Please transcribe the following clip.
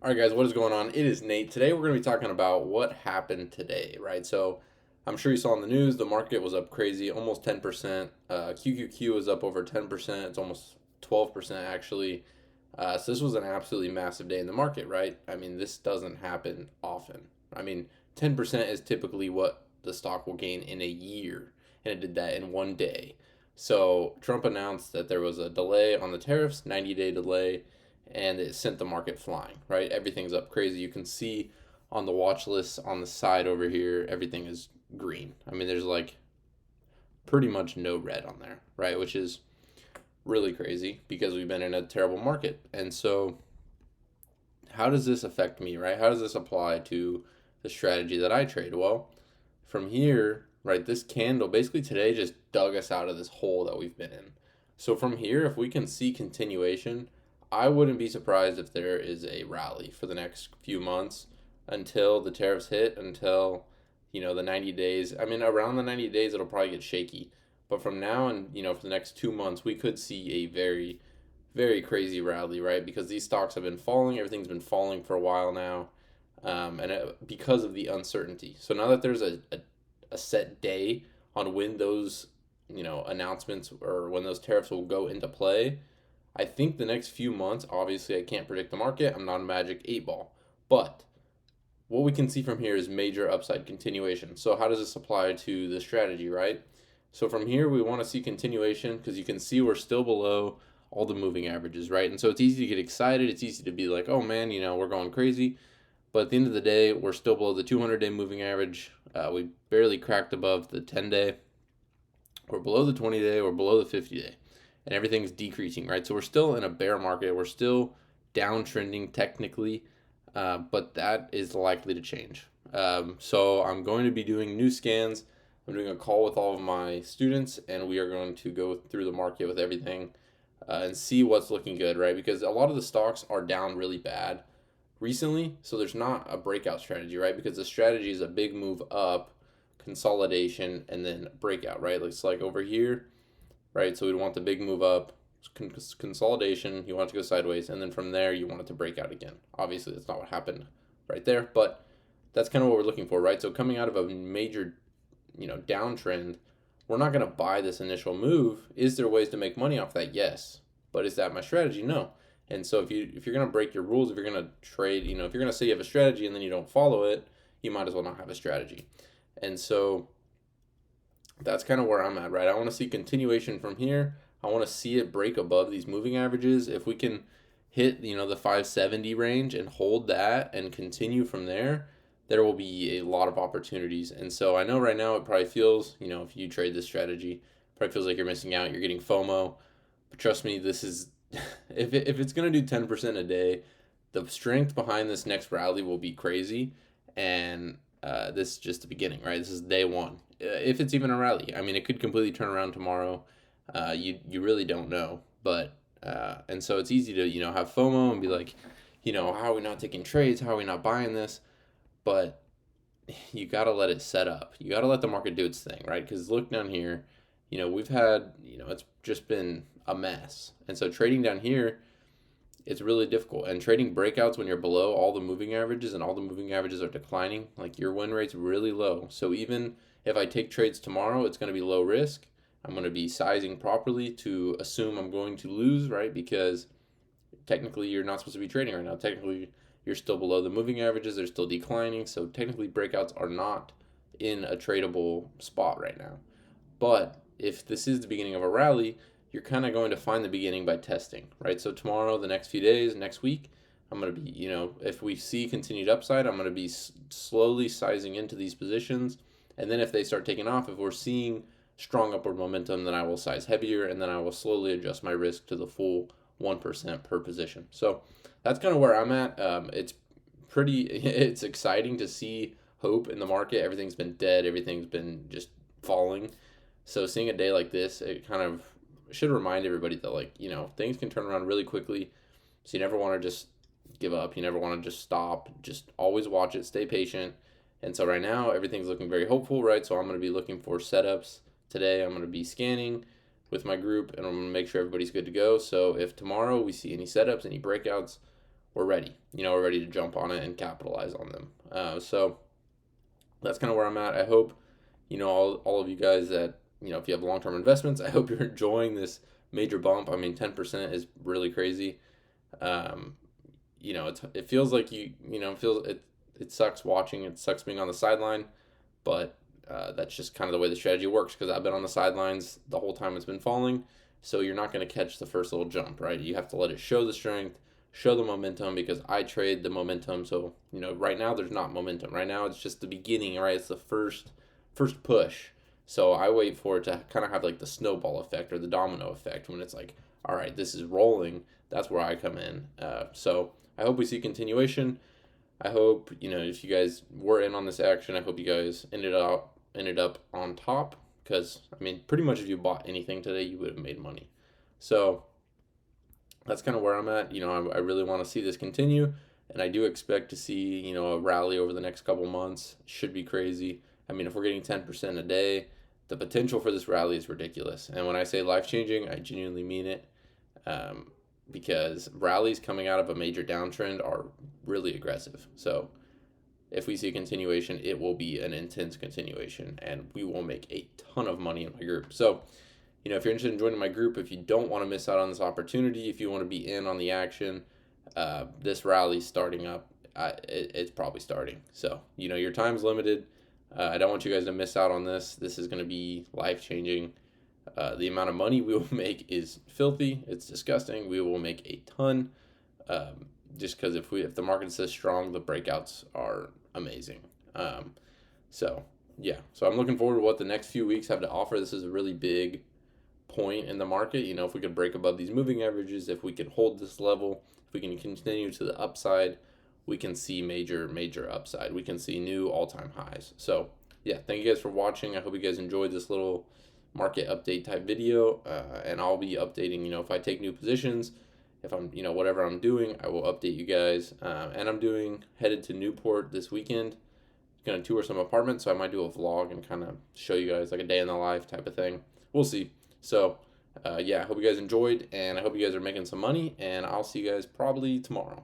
All right, guys, what is going on? It is Nate. Today we're going to be talking about what happened today, right? So I'm sure you saw in the news the market was up crazy, almost 10%. QQQ was up over 10%. It's almost 12% actually. So this was an absolutely massive day in the market, right? I mean, this doesn't happen often. I mean, 10% is typically what the stock will gain in a year, and it did that in one day. So Trump announced that there was a delay on the tariffs, 90-day delay, and it sent the market flying, right? Everything's up crazy. You can see on the watch list on the side over here, everything is green. I mean, there's like pretty much no red on there, right? Which is really crazy because we've been in a terrible market. And so, how does this affect me, right? How does this apply to the strategy that I trade? Well, from here, right, this candle basically today just dug us out of this hole that we've been in. So from here, if we can see continuation, I wouldn't be surprised if there is a rally for the next few months until the tariffs hit, until, the 90 days. I mean, around the 90 days, it'll probably get shaky. But from now and, for the next 2 months, we could see a very, very crazy rally, right? Because these stocks have been falling. Everything's been falling for a while now. Because of the uncertainty. So now that there's a set day on when those announcements or when those tariffs will go into play, I think the next few months, obviously I can't predict the market, I'm not a magic 8 ball, but what we can see from here is major upside continuation. So how does this apply to the strategy, right? So from here we want to see continuation because you can see we're still below all the moving averages, right? And so it's easy to get excited, it's easy to be like, oh man, we're going crazy. But at the end of the day, we're still below the 200-day moving average. We barely cracked above the 10-day. We're below the 20-day. We're below the 50-day. And everything's decreasing, right? So we're still in a bear market. We're still downtrending technically, but that is likely to change. So I'm going to be doing new scans. I'm doing a call with all of my students, and we are going to go through the market with everything and see what's looking good, right? Because a lot of the stocks are down really bad recently, so there's not a breakout strategy, right? Because the strategy is a big move up, consolidation, and then breakout, right? It's like over here, right? So we'd want the big move up, consolidation, you want it to go sideways, and then from there you want it to break out again. Obviously, that's not what happened right there, but that's kind of what we're looking for, right? So coming out of a major, downtrend, we're not going to buy this initial move. Is there ways to make money off that? Yes. But is that my strategy? No. And so if you're gonna break your rules, if you're gonna trade, if you're gonna say you have a strategy and then you don't follow it, you might as well not have a strategy. And so that's kind of where I'm at, right? I want to see continuation from here. I want to see it break above these moving averages. If we can hit, the 570 range and hold that and continue from there, there will be a lot of opportunities. And so I know right now it probably feels, if you trade this strategy, probably feels like you're missing out. You're getting FOMO. But trust me, this is if it's gonna do 10% a day, the strength behind this next rally will be crazy, and this is just the beginning, right? This is day one. If it's even a rally, I mean, it could completely turn around tomorrow. You really don't know, but and so it's easy to have FOMO and be like, how are we not taking trades? How are we not buying this? But you got to let it set up. You got to let the market do its thing, right? Because look down here, we've had, it's just been a mess. And so trading down here, it's really difficult. And trading breakouts when you're below all the moving averages and all the moving averages are declining, like your win rate's really low. So even if I take trades tomorrow, it's going to be low risk. I'm going to be sizing properly to assume I'm going to lose, right? Because technically you're not supposed to be trading right now. Technically, you're still below the moving averages, they're still declining. So technically, breakouts are not in a tradable spot right now. But if this is the beginning of a rally, you're kind of going to find the beginning by testing, right? So tomorrow, the next few days, next week, I'm going to be, if we see continued upside, I'm going to be slowly sizing into these positions. And then if they start taking off, if we're seeing strong upward momentum, then I will size heavier and then I will slowly adjust my risk to the full 1% per position. So that's kind of where I'm at. It's it's exciting to see hope in the market. Everything's been dead, everything's been just falling. So seeing a day like this, it kind of should remind everybody that things can turn around really quickly. So you never want to just give up. You never want to just stop. Just always watch it. Stay patient. And so right now everything's looking very hopeful, right? So I'm going to be looking for setups today. I'm going to be scanning with my group and I'm going to make sure everybody's good to go. So if tomorrow we see any setups, any breakouts, we're ready. We're ready to jump on it and capitalize on them. So that's kind of where I'm at. I hope, all of you guys that, if you have long term investments, I hope you're enjoying this major bump. I mean, 10% is really crazy. Um, it feels like it sucks watching, it sucks being on the sideline, but that's just kind of the way the strategy works because I've been on the sidelines the whole time it's been falling. So you're not going to catch the first little jump, right? You have to let it show the strength, show the momentum because I trade the momentum. So, right now there's not momentum. Right now it's just the beginning, right? It's the first push. So I wait for it to kind of have like the snowball effect or the domino effect when it's like, all right, this is rolling. That's where I come in. So I hope we see continuation. I hope, if you guys were in on this action, I hope you guys ended up on top because, I mean, pretty much if you bought anything today, you would have made money. So that's kind of where I'm at. I really want to see this continue, and I do expect to see, a rally over the next couple months. Should be crazy. I mean, if we're getting 10% a day, the potential for this rally is ridiculous. And when I say life-changing, I genuinely mean it. Because rallies coming out of a major downtrend are really aggressive. So if we see a continuation, it will be an intense continuation, and we will make a ton of money in my group. So, if you're interested in joining my group, if you don't want to miss out on this opportunity, if you want to be in on the action, this rally's starting up. It's probably starting. So, your time's limited. I don't want you guys to miss out on this. This is going to be life-changing. The amount of money we will make is filthy. It's disgusting. We will make a ton, just because if the market is this strong, the breakouts are amazing. So I'm looking forward to what the next few weeks have to offer. This is a really big point in the market. If we could break above these moving averages, if we could hold this level, if we can continue to the upside, we can see major upside. We can see new all-time highs. So thank you guys for watching. I hope you guys enjoyed this little market update type video, and I'll be updating, if I take new positions, if I'm, whatever I'm doing, I will update you guys. And I'm headed to Newport this weekend, gonna tour some apartments, so I might do a vlog and kind of show you guys like a day in the life type of thing. We'll see. So I hope you guys enjoyed, and I hope you guys are making some money, and I'll see you guys probably tomorrow.